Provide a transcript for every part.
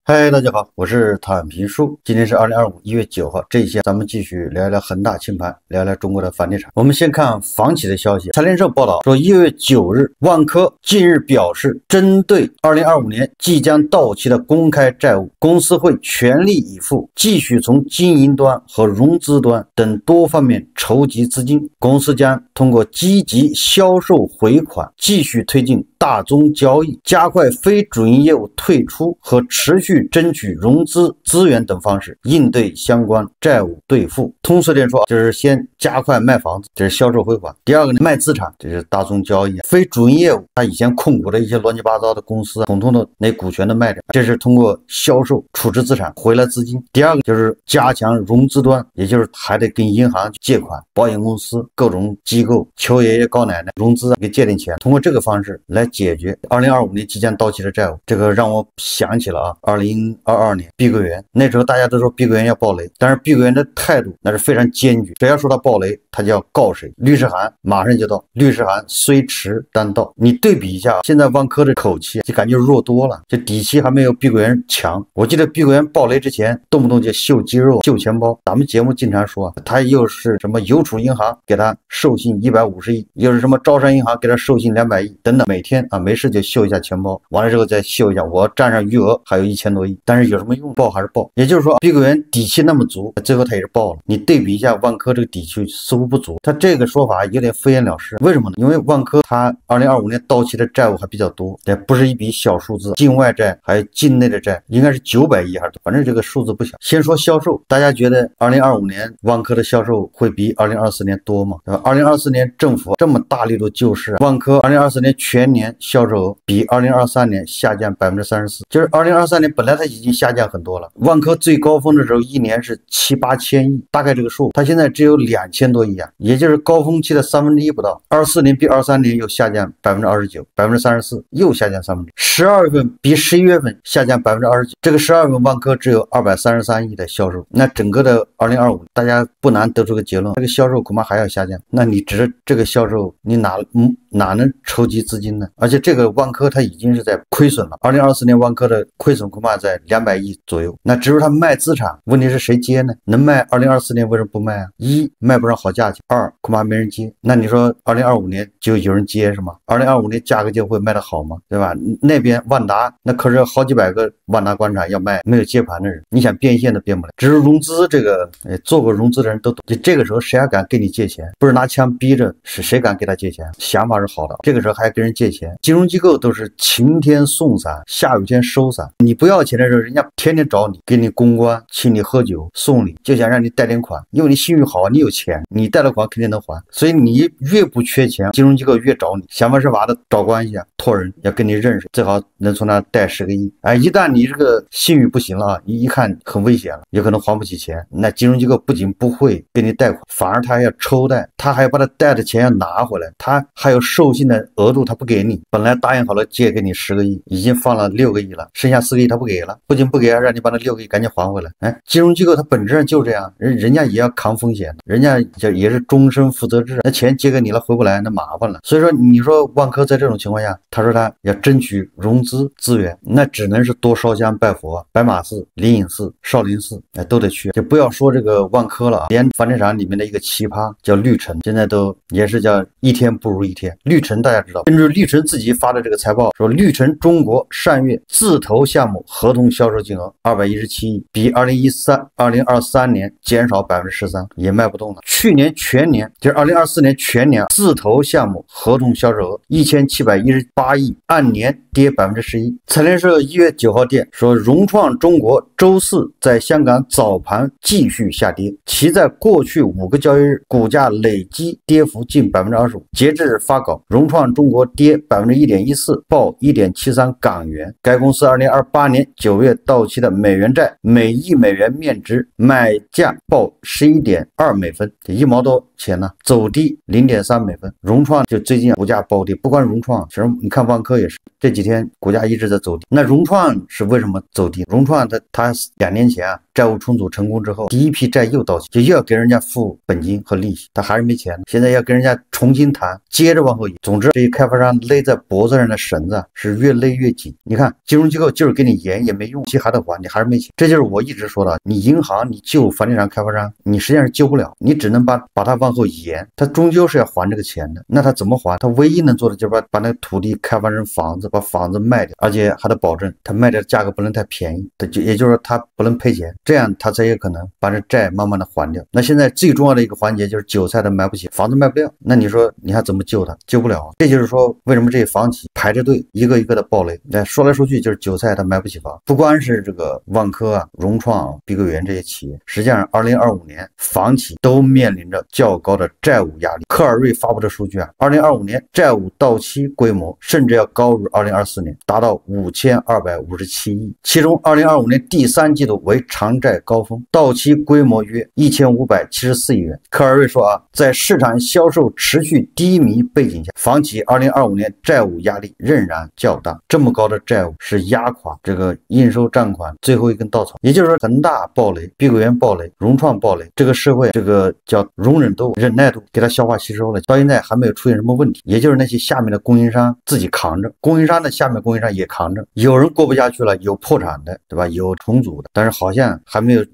嗨，大家好，我是坦平叔。今天是2025年1月9号，这一期咱们继续聊一聊恒大清盘，聊一聊中国的房地产。我们先看房企的消息。财联社报道说，1月9日，万科近日表示，针对2025年即将到期的公开债务，公司会全力以赴，继续从经营端和融资端等多方面筹集资金。公司将通过积极销售回款，继续推进大宗交易，加快非主营业务退出和持续争取融资资源等方式应对相关债务兑付。通俗点说，就是先加快卖房子，这是销售回款；第二个呢，卖资产，这是大宗交易。非主营业务，他以前控股的一些乱七八糟的公司，统统的那股权的卖掉，这是通过销售处置资产回来资金。第二个就是加强融资端，也就是还得跟银行借款、保险公司、各种机构求爷爷告奶奶融资给借点钱，通过这个方式来解决2025年即将到期的债务。这个让我想起了2022年碧桂园，那时候大家都说碧桂园要爆雷，但是碧桂园的态度那是非常坚决，谁要说他爆雷，他就要告谁，律师函马上就到，律师函虽迟但到。你对比一下现在万科的口气，就感觉弱多了，这底气还没有碧桂园强。我记得碧桂园爆雷之前动不动就秀肌肉、秀钱包，咱们节目经常说他又是什么邮储银行给他授信150亿，又是什么招商银行给他授信200亿等等，每天没事就秀一下钱包，完了之后再秀一下我账上余额还有1000多亿，但是有什么用？爆还是爆。也就是说碧桂园底气那么足，最后他也是爆了。你对比一下万科这个底气似乎不足，他这个说法有点敷衍了事。为什么呢？因为万科他2025年到期的债务还比较多，也不是一笔小数字，境外债还有境内的债应该是900亿还是，反正这个数字不小。先说销售，大家觉得2025年万科的销售会比2024年多吗？对吧？2024年政府这么大力度救市，万科2024年全年销售额比2023年下降34%，就是2023年本来它已经下降很多了，万科最高峰的时候一年是7、8千亿，大概这个数，它现在只有2000多亿啊，也就是高峰期的1/3不到。24年比23年又下降29%、34%，又下降1/3。12月份比11月份下降29%，这个12月份万科只有233亿的销售，那整个的2025大家不难得出个结论，这个销售恐怕还要下降。那你指着这个销售，你哪能筹集资金呢？而且这个万科它已经是在亏损了，2024年万科的亏损恐怕在200亿左右。那只有它卖资产，问题是谁接呢？能卖2024年为什么不卖啊？一卖不上好价钱，二恐怕没人接。那你说2025年就有人接是吗？2025年价格就会卖得好吗？对吧？那边万达那可是好几百个万达广场要卖，没有接盘的人，你想变现都变不了。只是融资这个，做过融资的人都懂，就这个时候谁还敢给你借钱？不是拿枪逼着，是谁敢给他借钱？想法是好的，这个时候还跟人借钱，金融机构都是晴天送伞，下雨天收伞。你不要钱的时候，人家天天找你，给你公关，请你喝酒，送礼，就想让你贷点款，因为你信誉好，你有钱，你贷了款肯定能还。所以你越不缺钱，金融机构越找你，想方设法的找关系啊，托人要跟你认识，最好能从那贷10个亿。一旦你这个信誉不行了，一看很危险了，有可能还不起钱，那金融机构不仅不会给你贷款，反而他还要抽贷，他还要把他贷的钱要拿回来，他还有授信的额度他不给你，本来答应好了借给你10个亿，已经放了6个亿了，剩下4个亿他不给了，不仅不给，让你把那6个亿赶紧还回来。金融机构它本质上就这样，人家也要扛风险，人家也是终身负责制，那钱借给你了回不来，那麻烦了。所以说你说万科在这种情况下，他说他要争取融资资源，那只能是多烧香拜佛，白马寺、灵隐寺、少林寺都得去。就不要说这个万科了，连房地产里面的一个奇葩叫绿城，现在都也是叫一天不如一天。绿城大家知道，根据绿城自己发的这个财报说，绿城中国上月自投项目合同销售金额217亿，比2023年减少13%，也卖不动了。去年全年就是2024年全年自投项目合同销售额1718亿，按年跌11%。财联社1月9号电说，融创中国周四在香港早盘继续下跌，其在过去5个交易日股价累计跌幅近25%。截至发稿，融创中国跌1.14%，报1.73港元。该公司2028年9月到期的美元债，每亿美元面值买价报11.2美分，这1毛多钱呢，走低0.3美分。融创就最近股价暴跌，不光融创，其实你看万科也是，这几天股价一直在走低。那融创是为什么走低？融创它2年前债务重组成功之后，第一批债又到期，就又要给人家付本金和利息，他还是没钱，现在要跟人家重新谈，接着往后移。总之，这些开发商勒在脖子上的绳子是越勒越紧。你看，金融机构就是给你延也没用，期还得还，你还是没钱。这就是我一直说的，你银行你救房地产开发商，你实际上是救不了，你只能把它往后延，他终究是要还这个钱的。那他怎么还？他唯一能做的就是把那个土地开发成房子，把房子卖掉，而且还得保证他卖的价格不能太便宜，也就是说他不能赔钱，这样他才有可能把这债慢慢的还掉。那现在最重要的一个环节就是韭菜他买不起，房子卖不掉，那你说你还怎么救他？救不了。这就是说为什么这些房企排着队一个一个的暴雷。说来说去就是韭菜他买不起房，不光是这个万科啊、融创啊、碧桂园这些企业，实际上2025年房企都面临着较高的债务压力。科尔瑞发布的数据啊，2025年债务到期规模甚至要高于2024年，达到5257亿，其中2025年第3季度为偿债高峰，到期规模约1574亿元。科尔瑞说啊，在市场销售持续低迷背景下，房企2025年债务压力仍然较大，这么高的债务是压垮这个应收账款最后一根稻草。也就是说，恒大暴雷、碧桂园暴雷、融创暴雷，这个社会这个叫容忍度、忍耐度给它消化吸收了，到现在还没有出现什么问题。也就是那些下面的供应商自己扛着，供应商的下面供应商也扛着，有人过不下去了，有破产的，对吧？有重组的，但是好像还没有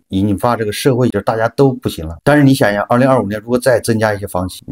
引发这个社会，就是大家都不行了。但是你想想，2025年如果再增加一些房企，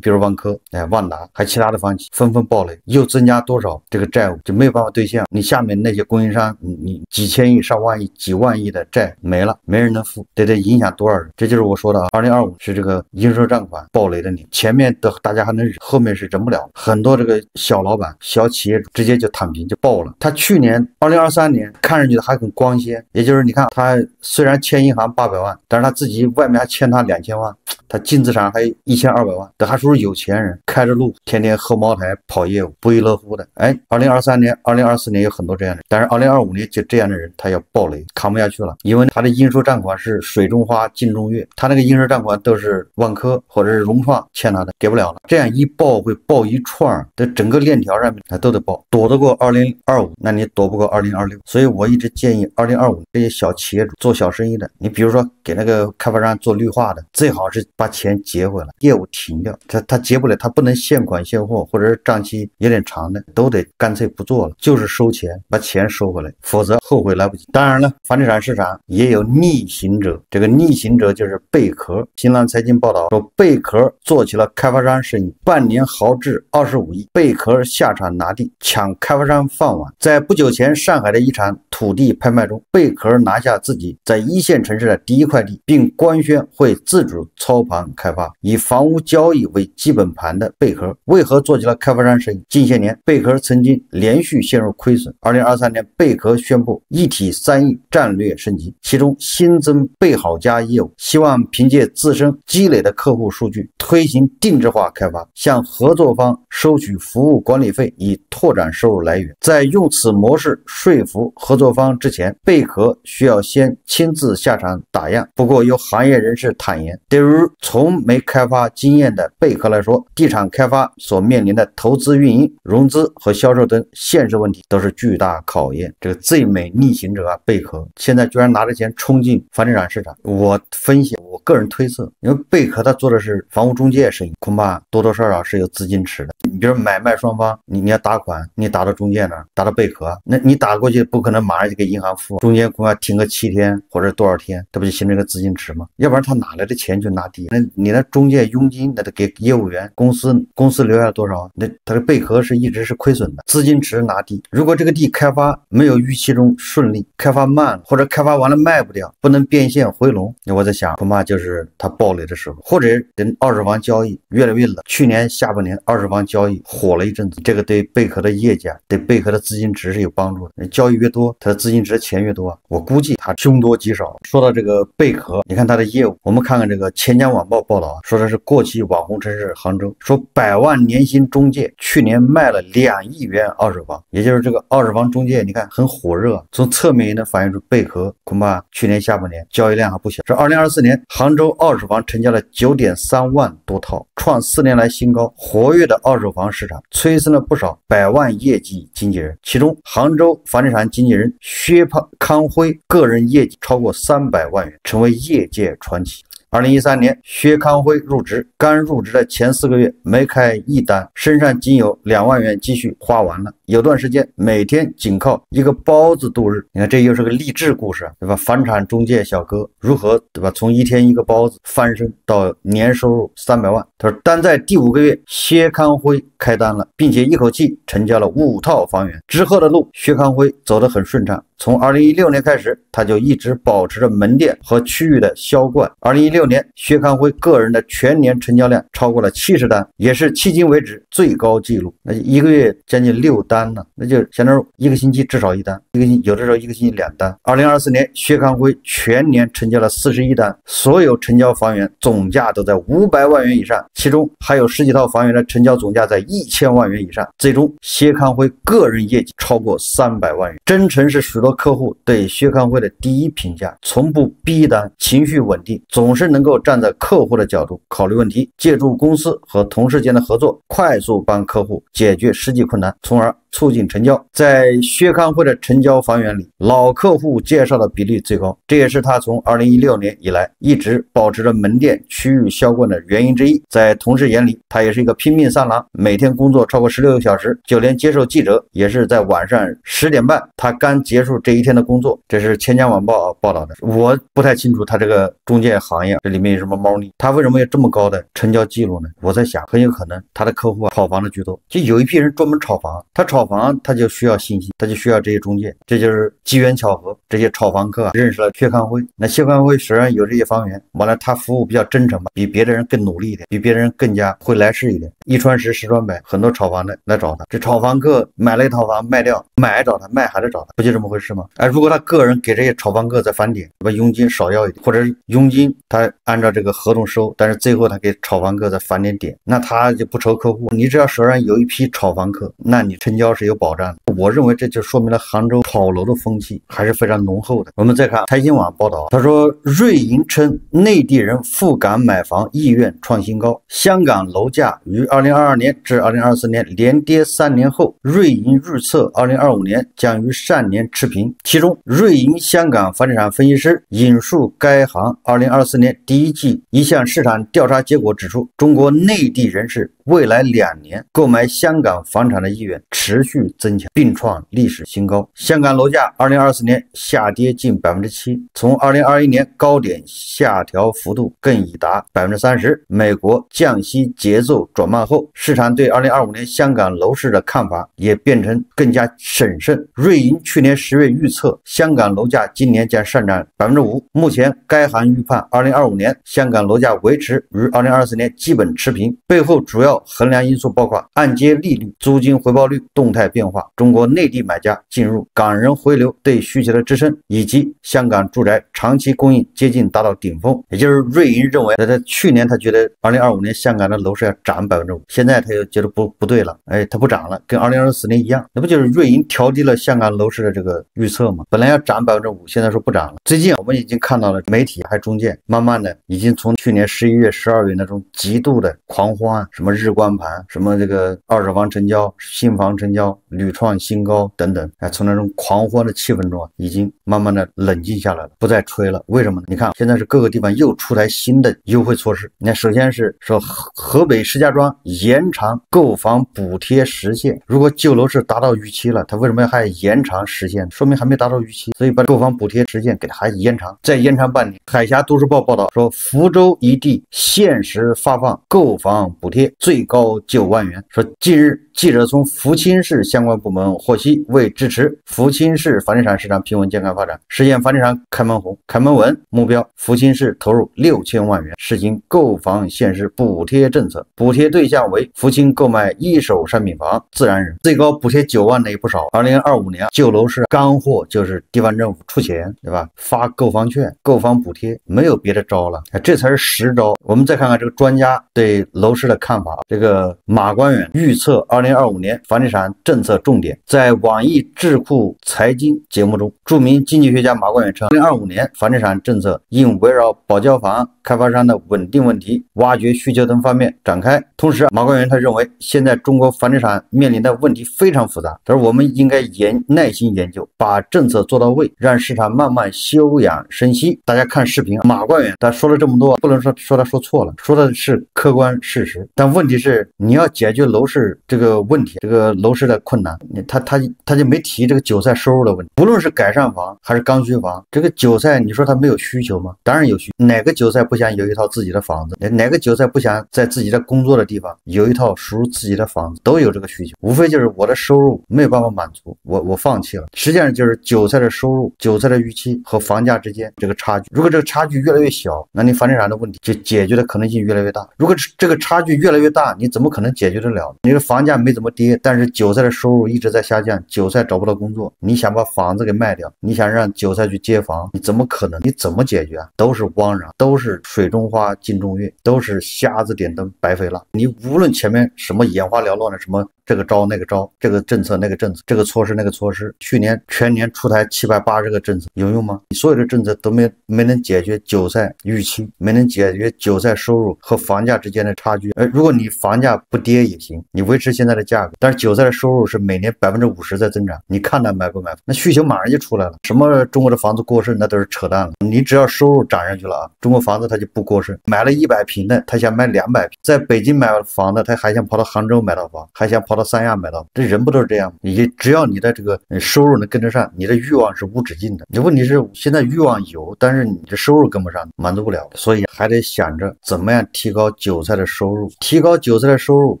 比如万科、万达，还其他的房企纷纷暴雷，又增加多少这个债务就没有办法兑现。你下面那些供应商，你几千亿、上万亿、几万亿的债没了，没人能付，得影响多少人？这就是我说的啊，2025是这个应收账款暴雷的年，前面的大家还能忍，后面是忍不了。很多这个小老板、小企业主直接就躺平就爆了。他去年2023年看上去还很光鲜，也就是你看他虽然欠银行800万，但是他自己外面还欠他2000万，他净资产还1200万，这还属于有钱人，开着路天天喝茅台跑业务，不亦乐乎的。2023年、2024年有很多这样的，但是2025年就这样的人他要暴雷，扛不下去了，因为他的应收账款是水中花镜中月，他那个应收账款都是万科或者是融创欠他的，给不了了，这样一爆会爆一串的，整个链条上面他都得爆，躲得过2025，那你躲不过2026。所以我一直建议2025这些小企业主做小生意的，你比如说给那个开发商做绿化的，最好是把钱结回来，业务停掉，他结不了，他不能现款现货，或者是账期有点长的，都得干脆不做了，就是收钱，把钱收回来，否则后悔来不及。当然了，房地产市场也有逆行者，这个逆行者就是贝壳。新浪财经报道说，贝壳做起了开发商生意，半年豪掷25亿，贝壳下场拿地，抢开发商饭碗。在不久前上海的一场土地拍卖中，贝壳拿下自己在1线城市的第1块地，并官宣会自主操盘开发。以房屋交易为基本盘的贝壳为何做起了开发商生意？近些年贝壳曾经连续陷入亏损，2023年贝壳宣布一体3亿战略升级，其中新增贝好家业务，希望凭借自身积累的客户数据推行定制化开发，向合作方收取服务管理费，以拓展收入来源。在用此模式说服合作方之前，贝壳需要先亲自下场打样。不过有行业人士坦言，对于从没开发经验的贝壳来说，地产开发所面临的投资运营、融资和销售等现实问题都是巨大考验。这个最美逆行者啊，贝壳现在居然拿着钱冲进房地产市场。我分析，我个人推测，因为贝壳他做的是房屋中介生意，恐怕多多少少是有资金池的。你比如买卖双方，你要打款，你打到中介那儿，打到贝壳，那你打过去不可能马上就给银行付，中间恐怕停个7天或者多少天，这不就形成一个资金池吗？要不然他哪来的钱去拿地？那你那中介佣金那得给业务员，公司留下了多少？那他的贝壳是一直是亏损的，资金池拿地。如果这个地开发没有预期中顺利，开发慢了，或者开发完了卖不掉，不能变现回笼，我在想恐怕就是他暴雷的时候，或者等二手房交易越来越冷。去年下半年二手房交易火了一阵子，这个对贝壳的业绩啊，对贝壳的资金池是有帮助的。交易越多，它的资金池的钱越多，我估计它凶多吉少。说到这个贝壳，你看它的业务，我们看看这个钱江晚报报道，说的是过气网红城市杭州，说100万年薪中介去年卖了2亿元二手房，也就是这个二手房中介，你看很火热。从侧面也能反映出贝壳恐怕去年下半年交易量还不小。这2024年杭州二手房成交了9.3万多套，创4年来新高，活跃的二手房市场，催生了不少百万业绩经纪人。其中，杭州房地产经纪人薛康辉个人业绩超过300万元，成为业界传奇。2013年，薛康辉入职，刚入职的前4个月没开一单，身上仅有2万元积蓄花完了。有段时间每天仅靠一个包子度日。你看，这又是个励志故事，对吧？房产中介小哥如何，对吧？从一天一个包子翻身到年收入300万。他说，单在第5个月，薛康辉开单了，并且一口气成交了5套房源。之后的路，薛康辉走得很顺畅。从2016年开始，他就一直保持着门店和区域的销冠。2016年，薛康辉个人的全年成交量超过了70单，也是迄今为止最高纪录。那一个月将近6单呢，那就相当于一个星期至少1单，有的时候一个星期2单。2024年，薛康辉全年成交了41单，所有成交房源总价都在500万元以上，其中还有10几套房源的成交总价在1000万元以上。最终，薛康辉个人业绩超过300万元。真诚是许多客户对薛康辉的第一评价，从不逼单，情绪稳定，总是能够站在客户的角度考虑问题，借助公司和同事间的合作，快速帮客户解决实际困难，从而促进成交。在薛康辉的成交房源里，老客户介绍的比例最高，这也是他从2016年以来一直保持着门店区域销冠的原因之一。在同事眼里，他也是一个拼命三郎，每天工作超过16个小时，就连接受记者也是在晚上10点半，他刚结束这一天的工作。这是钱江晚报报道的。我不太清楚他这个中介行业这里面有什么猫腻，他为什么有这么高的成交记录呢？我在想，很有可能他的客户炒房的居多，就有一批人专门炒房，他炒房他就需要信息，他就需要这些中介，这就是机缘巧合，这些炒房客认识了薛康辉。那薛康辉虽然有这些房源，完了他服务比较真诚吧，比别的人更努力一点，比别人更加会来事一点，一传十，十传百，很多炒房的来找他。这炒房客买了一套房卖掉，买找他，卖还是找他，不就这么回事吗？如果他个人给这些炒房客再返点，把佣金少要一点，或者是佣金他按照这个合同收，但是最后他给炒房客再返点，那他就不愁客户。你只要手上有一批炒房客，那你成交是有保障的。我认为这就说明了杭州炒楼的风气还是非常浓厚的。我们再看财经网报道，他说瑞银称内地人赴港买房意愿创新高，香港楼价于2022年至2024年连跌3年后，瑞银预测2025年将与上年持平。其中，瑞银香港房地产分析师引述该行2024年第一季一项市场调查结果指出，中国内地人士未来2年购买香港房产的意愿持续增强，并创历史新高。香港楼价2024年下跌近 7%， 从2021年高点下调幅度更已达 30%。美国降息节奏转慢后，市场对2025年香港楼市的看法也变成更加审慎。瑞银去年10月预测香港楼价今年将上涨 5%， 目前该行预判2025年香港楼价维持与2024年基本持平，背后主要衡量因素包括按揭利率、租金回报率动态变化、中国内地买家进入、港人回流对需求的支撑，以及香港住宅长期供应接近达到顶峰。也就是瑞银认为，在去年他觉得2025年香港的楼市要涨 5%， 现在他又觉得不对了，它不涨了，跟2024年一样，那不就是瑞银调低了香港楼市的这个预测吗？本来要涨 5%， 现在说不涨了。最近我们已经看到了媒体还中介慢慢的已经从去年11月、12月那种极度的狂欢，什么日光盘，什么这个二手房成交、新房成交屡创新高等等，从那种狂欢的气氛中已经慢慢的冷静下来了，不再吹了。为什么呢？你看现在是各个地方又出台新的优惠措施。你看，首先是说河北石家庄延长购房补贴时限，如果旧楼市达到预期了，他为什么还要延长时限？说明还没达到预期，所以把购房补贴时限给它还延长，再延长半年。海峡都市报报道说，福州一地限时发放购房补贴，最高9万元。说近日记者从福清市相关部门获悉，为支持福清市房地产市场平稳健康发展，实现房地产开门红、开门稳目标，福清市投入6000万元，实行购房限时补贴政策，补贴对象为福清购买一手商品房自然人，最高补贴9万的也不少。2025年旧楼市干货就是地方政府出钱，对吧？发购房券、购房补贴，没有别的招了，这才是实招。我们再看看这个专家对楼市的看法。这个马官远预测2025年房地产政策重点，在网易智库财经节目中，著名经济学家马官远称，2025年房地产政策应围绕保交房、开发商的稳定问题、挖掘需求等方面展开。同时，马官远他认为为现在中国房地产面临的问题非常复杂，但是我们应该耐心研究，把政策做到位，让市场慢慢休养生息。大家看视频，马官员他说了这么多，不能说他说错了，说的是客观事实。但问题是，你要解决楼市这个问题，这个楼市的困难，他就没提这个韭菜收入的问题。不论是改善房还是刚需房，这个韭菜你说他没有需求吗？当然有需求。哪个韭菜不想有一套自己的房子？哪个韭菜不想在自己的工作的地方有一套属于自己的房子？都有这个需求，无非就是我的收入没有办法满足，我放弃了。实际上就是韭菜的收入、韭菜的预期和房价之间这个差距。如果这个差距越来越小，那你房地产的问题就解决的可能性越来越大。如果这个差距越来越大，你怎么可能解决得了？你的房价没怎么跌，但是韭菜的收入一直在下降，韭菜找不到工作，你想把房子给卖掉，你想让韭菜去接房，你怎么可能？你怎么解决啊？都是汪然，都是水中花镜中月，都是瞎子点灯白费蜡。你无论前面什么眼花缭乱的什么这个招那个招，这个政策那个政策，这个措施那个措施，去年全年出台780个政策，有用吗？你所有的政策都没能解决韭菜预期，没能解决韭菜收入和房价之间的差距。如果你房价不跌也行，你维持现在的价格，但是韭菜的收入是每年50%在增长，你看他买不买？那需求马上就出来了。什么中国的房子过剩，那都是扯淡了。你只要收入涨上去了啊，中国房子它就不过剩。买了100平的，他想买200平，在北京买房的，他还想跑到杭州买到房，还想跑到三亚买到，这人不都是这样吗？只要你的这个收入能跟得上，你的欲望是无止境的。你问题是现在欲望有，但是你的收入跟不上，满足不了，所以还得想着怎么样提高韭菜的收入。提高韭菜的收入，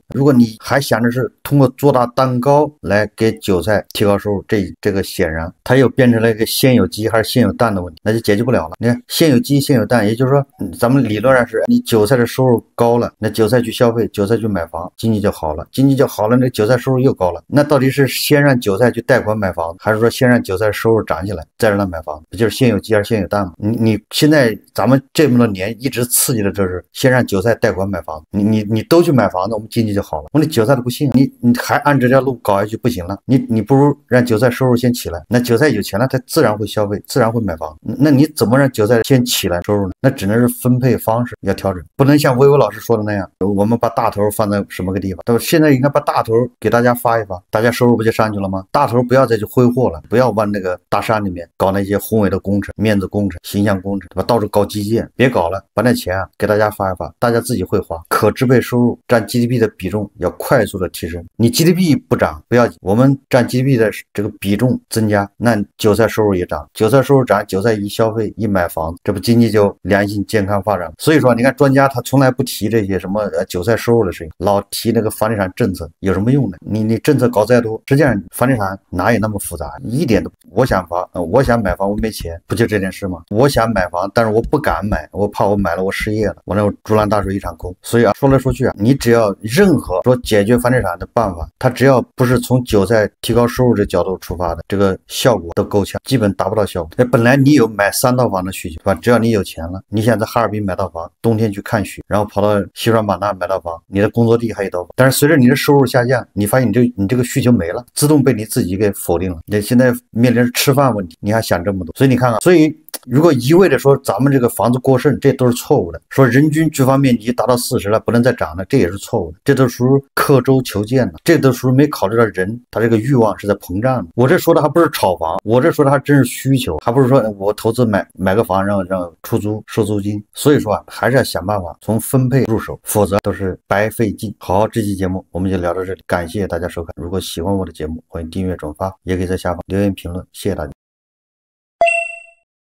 如果你还想着是通过做大蛋糕来给韭菜提高收入，这个显然它又变成了一个先有鸡还是先有蛋的问题，那就解决不了了。你看先有鸡先有蛋，也就是说咱们理论上是你韭菜的收入高了，那韭菜去消费，韭菜去买房，经济就好了，经济就好了，那韭菜收入又高了。那到底是先让韭菜去贷款买房子，还是说先让韭菜收入涨起来再让他买房子？不就是先有鸡还是先有蛋吗？你现在咱们这么多年一直刺激的就是先让韭菜贷款买房子，你都去买房子，我们经济就好了。那韭菜都不信，你还按这条路搞下去不行了，你不如让韭菜收入先起来，那韭菜有钱了，他自然会消费，自然会买房。那你怎么让韭菜先起来收入呢？那只能是分配方式要调整，不能像薇薇老师说的那样，我们把大头放在什么个地方？对吧？现在应该把大头给大家发一发，大家收入不就上去了吗？大头不要再去挥霍了，不要往那个大山里面搞那些宏伟的工程、面子工程、形象工程，对吧？到处搞基建，别搞了，把那钱啊给大家发一发，大家自己会花，可支配收入占 GDP 的比重要快速的提升。你 GDP 不涨不要紧，我们占 GDP 的这个比重增加，那韭菜收入也涨，韭菜收入涨，韭菜一消费一买房，这不经济就良性健康发展。所以说你看专家他从来不提这些什么韭菜收入的事情，老提那个房地产政策，有什么用呢？你政策搞再多，实际上房地产哪有那么复杂，一点都我想买房我没钱，不就这件事吗？我想买房，但是我不敢买，我怕我买了我失业了，我那竹篮打水一场空。所以啊，说来说去啊，你只要任何说解决房地产的办法，它只要不是从韭菜提高收入的角度出发的，这个效果都够呛，基本达不到效果。本来你有买3套房的需求，对吧？只要你有钱了，你想在哈尔滨买到房，冬天去看雪，然后跑到西双版纳买到房，你的工作地还有套房。但是随着你的收入下降，你发现你这个需求没了，自动被你自己给否定了。你现在面临着吃饭问题，你还想这么多，所以你看看，所以如果一味的说咱们这个房子过剩，这都是错误的。说人均居房面积达到40了，不能再涨了，这也是错误的。这都属于刻舟求剑的，这都属于没考虑到人他这个欲望是在膨胀的。我这说的还不是炒房，我这说的还真是需求，还不是说我投资买个房让出租收租金。所以说啊，还是要想办法从分配入手，否则都是白费劲。好，这期节目我们就聊到这里，感谢大家收看。如果喜欢我的节目，欢迎订阅转发，也可以在下方留言评论，谢谢大家。